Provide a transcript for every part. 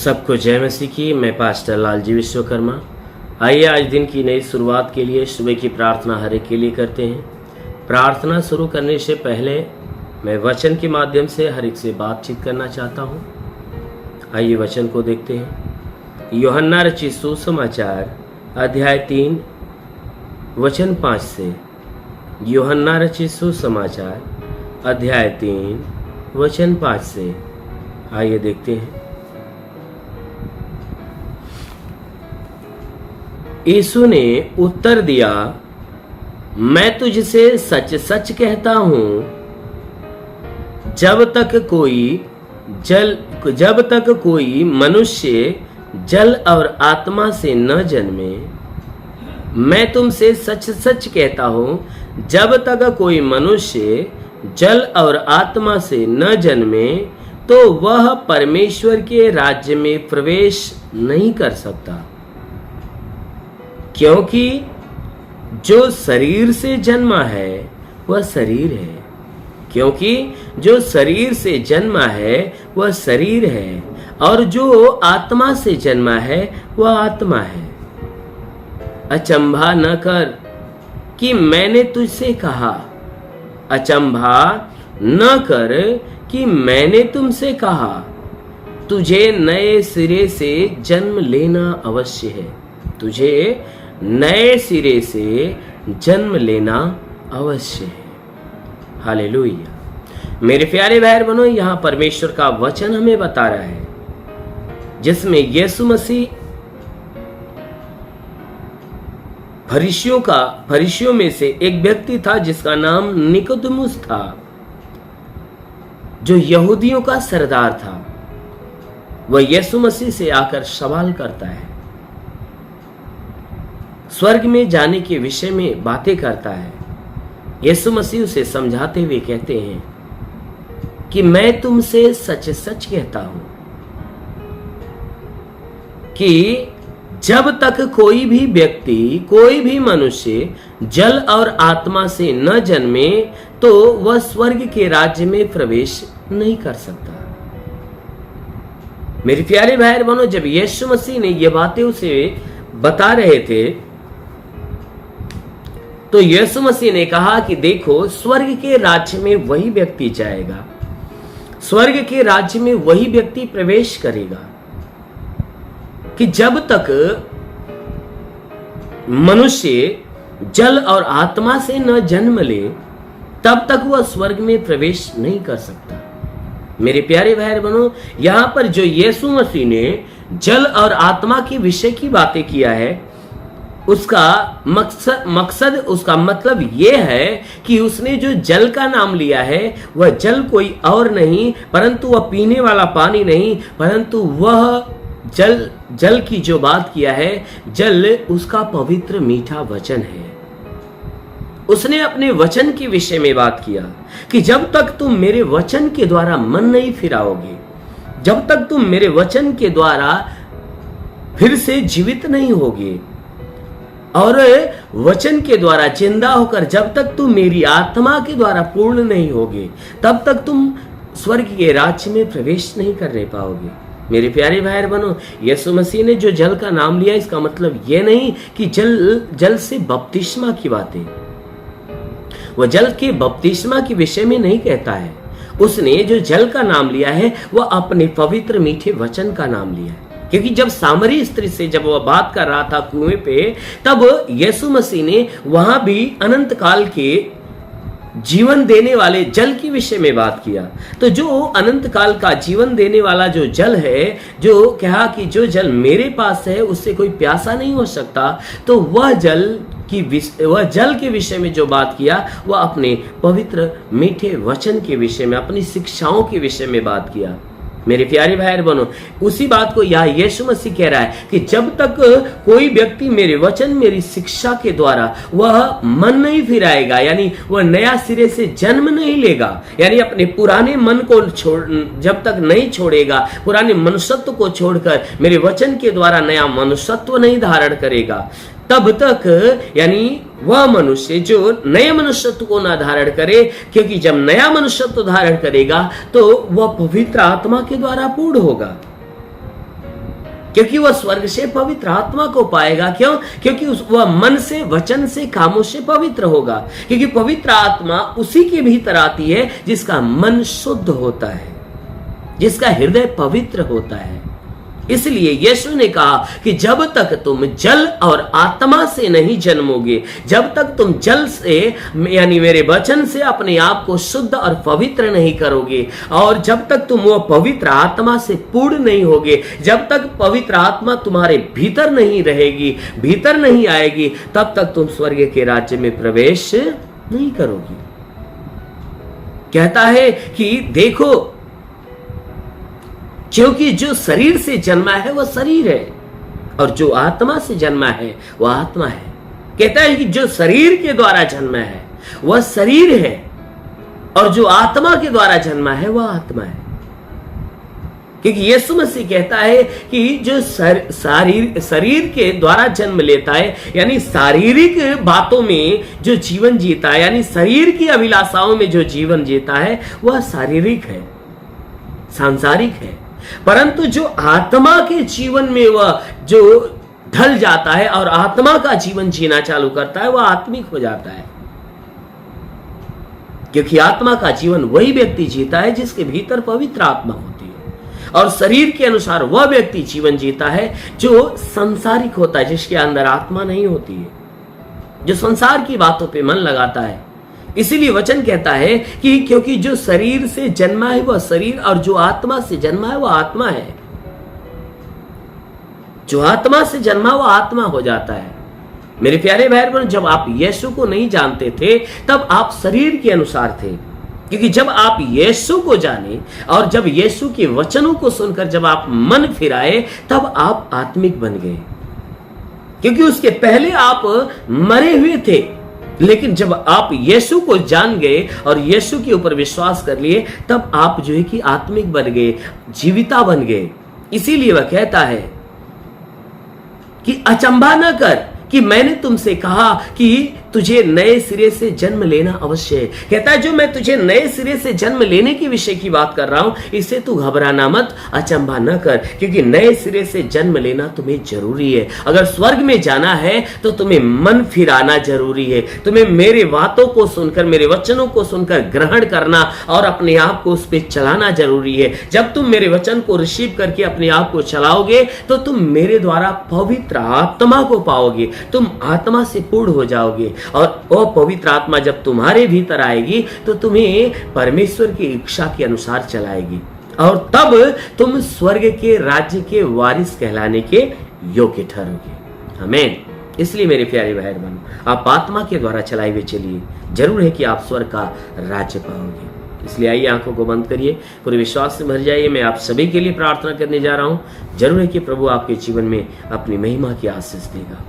सबको जय मसीह की। मैं पास्टर लालजी विश्वकर्मा। आइए आज दिन की नई शुरुआत के लिए सुबह की प्रार्थना हर एक के लिए करते हैं। प्रार्थना शुरू करने से पहले मैं वचन के माध्यम से हर एक से बातचीत करना चाहता हूँ। आइए वचन को देखते हैं। यूहन्ना रचित सुसमाचार अध्याय 3 वचन 5 से। यूहन्ना रचित सुसमाचार अध्याय 3 वचन 5 से। आइए देखते हैं। यीशु ने उत्तर दिया, मैं तुझसे सच सच कहता हूं, जब तक कोई मनुष्य जल और आत्मा से न जन्मे, मैं तुमसे सच सच कहता हूं, जब तक कोई मनुष्य जल और आत्मा से न जन्मे तो वह परमेश्वर के राज्य में प्रवेश नहीं कर सकता। क्योंकि जो शरीर से जन्मा है वह शरीर है, क्योंकि जो शरीर से जन्मा है वह शरीर है, और जो आत्मा से जन्मा है वह आत्मा है। अचंभा न कर कि मैंने तुझसे कहा, अचंभा न कर कि मैंने तुमसे कहा, तुझे नए सिरे से जन्म लेना अवश्य है। तुझे नए सिरे से जन्म लेना अवश्य है। हालेलुया। मेरे प्यारे भाई बहनों, यहाँ परमेश्वर का वचन हमें बता रहा है, जिसमें यीशु मसीह फरीसियों में से एक व्यक्ति था जिसका नाम निकोदेमुस था, जो यहूदियों का सरदार था। वह यीशु मसीह से आकर सवाल करता है, स्वर्ग में जाने के विषय में बातें करता है। यीशु मसीह उसे समझाते हुए कहते हैं कि मैं तुमसे सच सच कहता हूं कि जब तक कोई भी व्यक्ति, कोई भी मनुष्य जल और आत्मा से न जन्मे तो वह स्वर्ग के राज्य में प्रवेश नहीं कर सकता। मेरे प्यारे भाई बहनों, जब यीशु मसीह ने ये बातें उसे बता रहे थे तो यीशु मसीह ने कहा कि देखो, स्वर्ग के राज्य में वही व्यक्ति जाएगा, स्वर्ग के राज्य में वही व्यक्ति प्रवेश करेगा कि जब तक मनुष्य जल और आत्मा से न जन्म ले तब तक वह स्वर्ग में प्रवेश नहीं कर सकता। मेरे प्यारे भाई बहनों, यहां पर जो यीशु मसीह ने जल और आत्मा के विषय की बातें किया है, उसका मकसद उसका मतलब यह है कि उसने जो जल का नाम लिया है वह जल कोई और नहीं, परंतु वह पीने वाला पानी नहीं, परंतु वह जल की जो बात किया है, जल उसका पवित्र मीठा वचन है। उसने अपने वचन के विषय में बात किया कि जब तक तुम मेरे वचन के द्वारा मन नहीं फिराओगे, जब तक तुम मेरे वचन के द्वारा फिर से जीवित नहीं होगे और वचन के द्वारा जिंदा होकर जब तक तुम मेरी आत्मा के द्वारा पूर्ण नहीं होगे, तब तक तुम स्वर्ग के राज्य में प्रवेश नहीं करने पाओगे। मेरे प्यारे भाई बहनों, यीशु मसीह ने जो जल का नाम लिया, इसका मतलब यह नहीं कि जल से बपतिस्मा की बातें, वह जल के बपतिस्मा के विषय में नहीं कहता है। उसने जो जल का नाम लिया है वह अपने पवित्र मीठे वचन का नाम लिया है। क्योंकि जब सामरी स्त्री से जब वह बात कर रहा था कुएं पे, तब यीशु मसीह ने वहां भी अनंत काल के जीवन देने वाले जल के विषय में बात किया। तो जो अनंत काल का जीवन देने वाला जो जल है, जो कहा कि जो जल मेरे पास है उससे कोई प्यासा नहीं हो सकता, तो वह जल के विषय में जो बात किया वह अपने पवित्र मीठे वचन के विषय में, अपनी शिक्षाओं के विषय में बात किया। मेरे प्यारे भाई बहनों, उसी बात को यहाँ यीशु मसीह कह रहा है कि जब तक कोई व्यक्ति मेरे वचन, मेरी शिक्षा के द्वारा वह मन नहीं फिराएगा, यानी वह नया सिरे से जन्म नहीं लेगा, यानी अपने पुराने मन को जब तक नहीं छोड़ेगा, पुराने मनुष्यत्व को छोड़कर मेरे वचन के द्वारा नया मनुष्यत्व नहीं धारण करेगा, तब तक यानी वह मनुष्य जो नए मनुष्यत्व को ना धारण करे, क्योंकि जब नया मनुष्यत्व धारण करेगा तो वह पवित्र आत्मा के द्वारा पूर्ण होगा। क्योंकि वह स्वर्ग से पवित्र आत्मा को पाएगा। क्यों? क्योंकि वह मन से, वचन से, कामों से पवित्र होगा। क्योंकि पवित्र आत्मा उसी के भीतर आती है जिसका मन शुद्ध होता है, जिसका हृदय पवित्र होता है। इसलिए यीशु ने कहा कि जब तक तुम जल और आत्मा से नहीं जन्मोगे, जब तक तुम जल से यानी मेरे वचन से अपने आप को शुद्ध और पवित्र नहीं करोगे, और जब तक तुम वो पवित्र आत्मा से पूर्ण नहीं होगे, जब तक पवित्र आत्मा तुम्हारे भीतर नहीं रहेगी, भीतर नहीं आएगी, तब तक तुम स्वर्ग के राज्य में प्रवेश नहीं करोगे। कहता है कि देखो, क्योंकि जो शरीर से जन्मा है वह शरीर है, और जो आत्मा से जन्मा है वह आत्मा है। कहता है कि जो शरीर के द्वारा जन्मा है वह शरीर है, और जो आत्मा के द्वारा जन्मा है वह आत्मा है। क्योंकि यीशु मसीह कहता है कि जो शरीर के द्वारा जन्म लेता है, यानी शारीरिक बातों में जो जीवन जीता है, यानी शरीर की अभिलाषाओं में जो जीवन जीता है, वह शारीरिक है, सांसारिक है। परंतु जो आत्मा के जीवन में वह जो ढल जाता है और आत्मा का जीवन जीना चालू करता है, वह आत्मिक हो जाता है। क्योंकि आत्मा का जीवन वही व्यक्ति जीता है जिसके भीतर पवित्र आत्मा होती है, और शरीर के अनुसार वह व्यक्ति जीवन जीता है जो संसारिक होता है, जिसके अंदर आत्मा नहीं होती है, जो संसार की बातों पे मन लगाता है। इसीलिए वचन कहता है कि क्योंकि जो शरीर से जन्मा है वह शरीर, और जो आत्मा से जन्मा है वह आत्मा है। जो आत्मा से जन्मा वह आत्मा हो जाता है। मेरे प्यारे भाई बहन, जब आप यीशु को नहीं जानते थे तब आप शरीर के अनुसार थे, क्योंकि जब आप यीशु को जाने और जब यीशु के वचनों को सुनकर जब आप मन फिराए, तब आप आत्मिक बन गए। क्योंकि उसके पहले आप मरे हुए थे, लेकिन जब आप यीशु को जान गए और यीशु के ऊपर विश्वास कर लिए, तब आप जो है कि आत्मिक बन गए, जीविता बन गए। इसीलिए वह कहता है कि अचंभा न कर कि मैंने तुमसे कहा कि तुझे नए सिरे से जन्म लेना अवश्य है। कहता है जो मैं तुझे नए सिरे से जन्म लेने के विषय की बात कर रहा हूं, इससे तू घबराना मत, अचंभा न कर, क्योंकि नए सिरे से जन्म लेना तुम्हें जरूरी है। अगर स्वर्ग में जाना है तो तुम्हें मन फिराना जरूरी है, तुम्हें मेरे बातों को सुनकर, मेरे वचनों को सुनकर ग्रहण करना और अपने आप को उस पर चलाना जरूरी है। जब तुम मेरे वचन को रिसीव करके अपने आप को चलाओगे तो तुम मेरे द्वारा पवित्र आत्मा को पाओगे, तुम आत्मा से पूर्ण हो जाओगे, और वो पवित्र आत्मा जब तुम्हारे भीतर आएगी तो तुम्हें परमेश्वर की इच्छा के अनुसार चलाएगी, और तब तुम स्वर्ग के राज्य के वारिस कहलाने के योग्य ठहरोगे। आमीन। इसलिए मेरे प्यारे भाई बहन, आप आत्मा के द्वारा चलाए हुए चलिए, जरूर है कि आप स्वर्ग का राज्य पाओगे। इसलिए आइए आंखों को बंद करिए, पूरे विश्वास से भर जाइए। मैं आप सभी के लिए प्रार्थना करने जा रहा हूं। जरूर है कि प्रभु आपके जीवन में अपनी महिमा की आशीष देगा।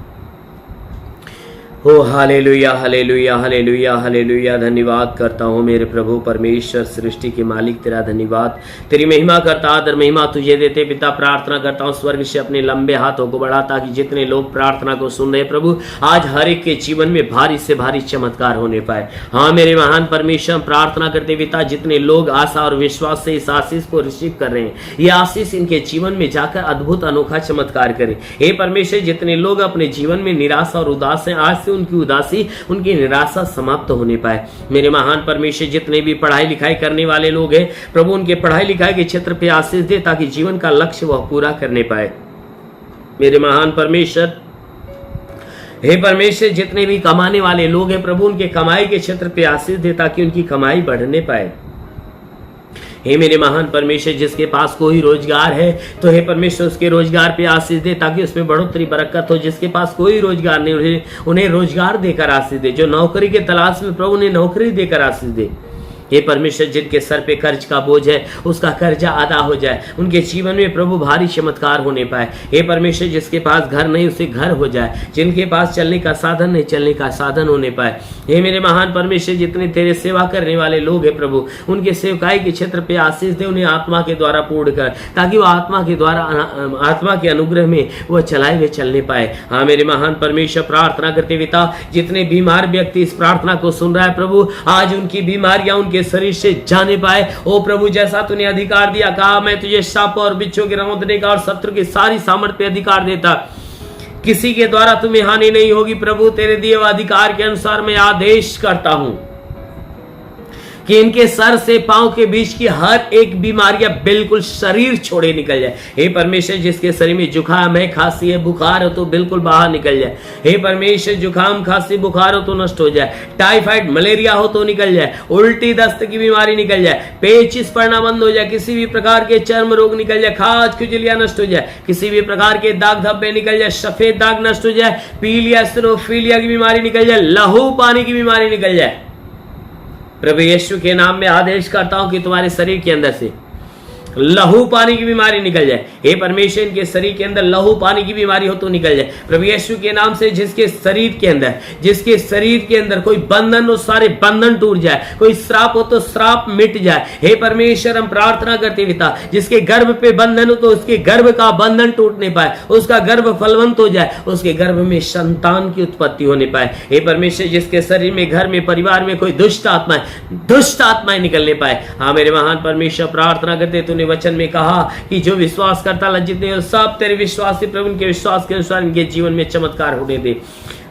ओ हालेलुया, हालेलुया, हालेलुया, हालेलुया। धन्यवाद करता हूँ मेरे प्रभु परमेश्वर, सृष्टि के मालिक, तेरा धन्यवाद, तेरी महिमा करता, आदर महिमा तुझे देते पिता। प्रार्थना करता हूँ स्वर्ग से अपने लंबे हाथों को बढ़ा, ताकि जितने लोग प्रार्थना को सुन रहे प्रभु, आज हर एक के जीवन में भारी से भारी चमत्कार होने पाए। हाँ मेरे महान परमेश्वर, प्रार्थना करते पिता, जितने लोग आशा और विश्वास से इस आशीष को रिसीव कर रहे हैं, ये आशीष इनके जीवन में जाकर अद्भुत अनोखा चमत्कार करे। हे परमेश्वर, जितने लोग अपने जीवन में निराशा और उदास हैं, आज से उनकी उदासी, उनकी निराशा समाप्त होने पाए। मेरे महान परमेश्वर, जितने भी पढ़ाई लिखाई करने वाले लोग हैं प्रभु, उनके पढ़ाई लिखाई के क्षेत्र पे आशीष दे, ताकि जीवन का लक्ष्य वह पूरा करने पाए। मेरे महान परमेश्वर, हे परमेश्वर, जितने भी कमाने वाले लोग हैं प्रभु, उनके कमाई के क्षेत्र पे आशीष दे, ताकि उनकी कमाई बढ़ने पाए। हे मेरे महान परमेश्वर, जिसके पास कोई रोजगार है तो हे परमेश्वर उसके रोजगार पे आशीष दे, ताकि उसमें बढ़ोतरी बरकत हो। जिसके पास कोई रोजगार नहीं, उन्हें रोजगार देकर आशीष दे। जो नौकरी के तलाश में प्रभु, उन्हें नौकरी देकर आशीष दे। हे परमेश्वर, जिनके सर पे कर्ज का बोझ है उसका कर्जा अदा हो जाए, उनके जीवन में प्रभु भारी चमत्कार होने पाए। हे परमेश्वर, जिसके पास घर नहीं उसे घर हो जाए, जिनके पास चलने का साधन नहीं चलने का साधन होने पाए। हे मेरे महान परमेश्वर, जितने तेरे सेवा करने वाले लोग हैं प्रभु, उनके सेवकाई के क्षेत्र पे आशीष दे, उन्हें आत्मा के द्वारा पूर्ण कर, ताकि वह आत्मा के द्वारा, आत्मा के अनुग्रह में वह चलाए हुए चलने पाए। हाँ मेरे महान परमेश्वर, प्रार्थना करते पिता, जितने बीमार व्यक्ति इस प्रार्थना को सुन रहा है प्रभु, आज उनकी बीमारियां उनके उनके शरीर से जाने पाए। ओ प्रभु, जैसा तूने अधिकार दिया, कहा मैं तुझे सांपों और बिच्छू के रौंदने का और शत्रु की सारी सामर्थ पे अधिकार देता, किसी के द्वारा तुम्हें हानि नहीं होगी। प्रभु, तेरे दिए हुए अधिकार के अनुसार मैं आदेश करता हूं कि इनके सर से पांव के बीच की हर एक बीमारियां बिल्कुल शरीर छोड़े निकल जाए। हे परमेश्वर, जिसके शरीर में जुकाम है, खांसी है, बुखार हो तो बिल्कुल बाहर निकल जाए। हे परमेश्वर, जुकाम, खांसी, बुखार हो तो नष्ट हो जाए। टाइफाइड, मलेरिया हो तो निकल जाए। उल्टी, दस्त की बीमारी निकल जाए। पेचिश पड़ना बंद हो जाए। किसी भी प्रकार के चर्म रोग निकल जाए। खाज खुजलियां नष्ट हो जाए। किसी भी प्रकार के दाग धब्बे निकल जाए। सफेद दाग नष्ट हो जाए। पीलिया, एसिनोफिलिया की बीमारी निकल जाए। लहू पानी की बीमारी निकल जाए। प्रभु यीशु के नाम में आदेश करता हूं कि तुम्हारे शरीर के अंदर से लहू पानी की बीमारी निकल जाए। हे परमेश्वर, इनके शरीर के अंदर लहू पानी की बीमारी हो तो निकल जाए। प्रभु यीशु के नाम से जिसके शरीर के अंदर कोई बंधन हो, सारे बंधन टूट जाए। कोई श्राप हो तो श्राप मिट जाए। हे परमेश्वर, हम प्रार्थना करते पिता, जिसके गर्भ पे बंधन हो तो उसके गर्भ का बंधन टूट नहीं पाए, उसका गर्भ फलवंत हो जाए, उसके गर्भ में संतान की उत्पत्ति होने पाए। हे परमेश्वर, जिसके शरीर में, घर में, परिवार में कोई दुष्ट आत्माएं निकलने पाए। हाँ मेरे महान परमेश्वर, प्रार्थना करते, तूने वचन में कहा कि जो विश्वास करता लज्जित नहीं हो, सब तेरे विश्वास से प्रभु के विश्वास के अनुसार इनके जीवन में चमत्कार होने दे।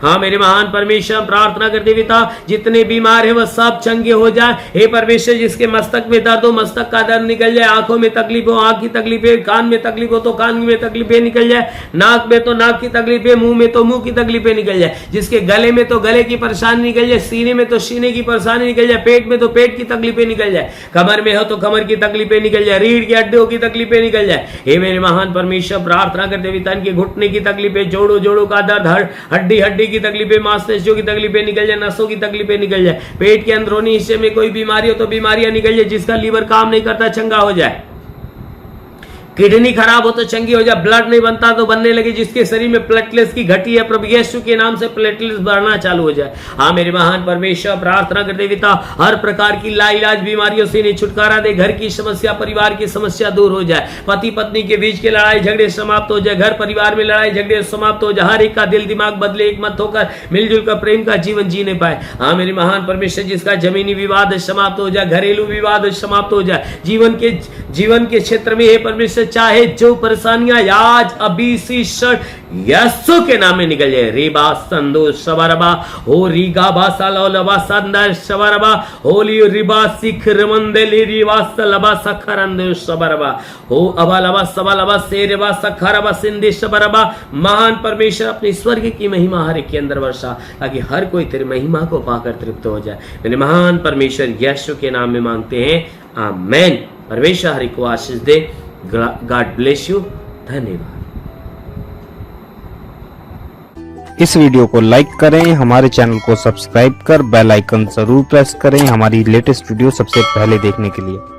हाँ मेरे महान परमेश्वर, प्रार्थना करते पिता, जितने बीमार है वह सब चंगे हो जाए। हे परमेश्वर, जिसके मस्तक में दर्द हो, मस्तक का दर्द निकल जाए। आंखों में तकलीफ हो, आंख की तकलीफ है। कान में तकलीफ हो तो कान में तकलीफें निकल जाए। नाक में तो नाक की तकलीफें, मुंह में तो मुंह की तकलीफें निकल जाए। जिसके गले में तो गले की परेशानी निकल जाए। सीने में तो सीने की परेशानी निकल जाए। पेट में तो पेट की तकलीफें निकल जाए। कमर में हो तो कमर की तकलीफें निकल जाए। रीढ़ की हड्डियों की तकलीफें निकल जाए। हे मेरे महान परमेश्वर, प्रार्थना करते पिता, इनके घुटने की तकलीफें, जोड़ों का दर्द, हड्डी की तकलीफें, मांसपेशियों की तकलीफें निकल जाए। नसों की तकलीफें निकल जाए। पेट के अंदरूनी हिस्से में कोई बीमारी हो तो बीमारियां निकल जाए। जिसका लीवर काम नहीं करता चंगा हो जाए। किडनी खराब हो तो चंगी हो जाए। ब्लड नहीं बनता तो बनने लगे। जिसके शरीर में प्लेटलेट्स की घटी है, प्रभु यीशु के नाम से प्लेटलेट्स बढ़ना चालू हो जाए। हाँ मेरे महान परमेश्वर, प्रार्थना करते पिता, हर प्रकार की लाइलाज बीमारियों से इन्हें छुटकारा दे। घर की समस्या, परिवार की समस्या दूर हो जाए। पति पत्नी के बीच के लड़ाई झगड़े समाप्त हो जाए। घर परिवार में लड़ाई झगड़े समाप्त हो जाए। हर एक का दिल दिमाग बदले, एक मत होकर मिलजुल कर प्रेम का जीवन जीने पाए। हाँ मेरे महान परमेश्वर, जिसका जमीनी विवाद समाप्त हो जाए, घरेलू विवाद समाप्त हो जाए। जीवन के क्षेत्र में हे परमेश्वर, चाहे जो परेशानियां आज अभी सी यीशु के नाम में निकल जाए। रेबा संदो शबरबा हो रीगा बासा लबा संदर शबरबा होली रिबा सिख रमंदली रिबा सलबा सखरंदो शबरबा हो अबा लबा सबा लबा सेरबा सखरबा सिंधि शबरबा। महान परमेश्वर, अपनी स्वर्ग की महिमा हर एक के अंदर वर्षा, ताकि हर कोई तेरी महिमा को पाकर तृप्त हो जाए। मेरे महान परमेश्वर, यीशु के नाम में मांगते हैं, आमीन। परमेश्वर हरि को आशीष दे। God bless you. धन्यवाद। इस वीडियो को लाइक करें, हमारे चैनल को सब्सक्राइब कर बेल आइकन जरूर प्रेस करें हमारी लेटेस्ट वीडियो सबसे पहले देखने के लिए।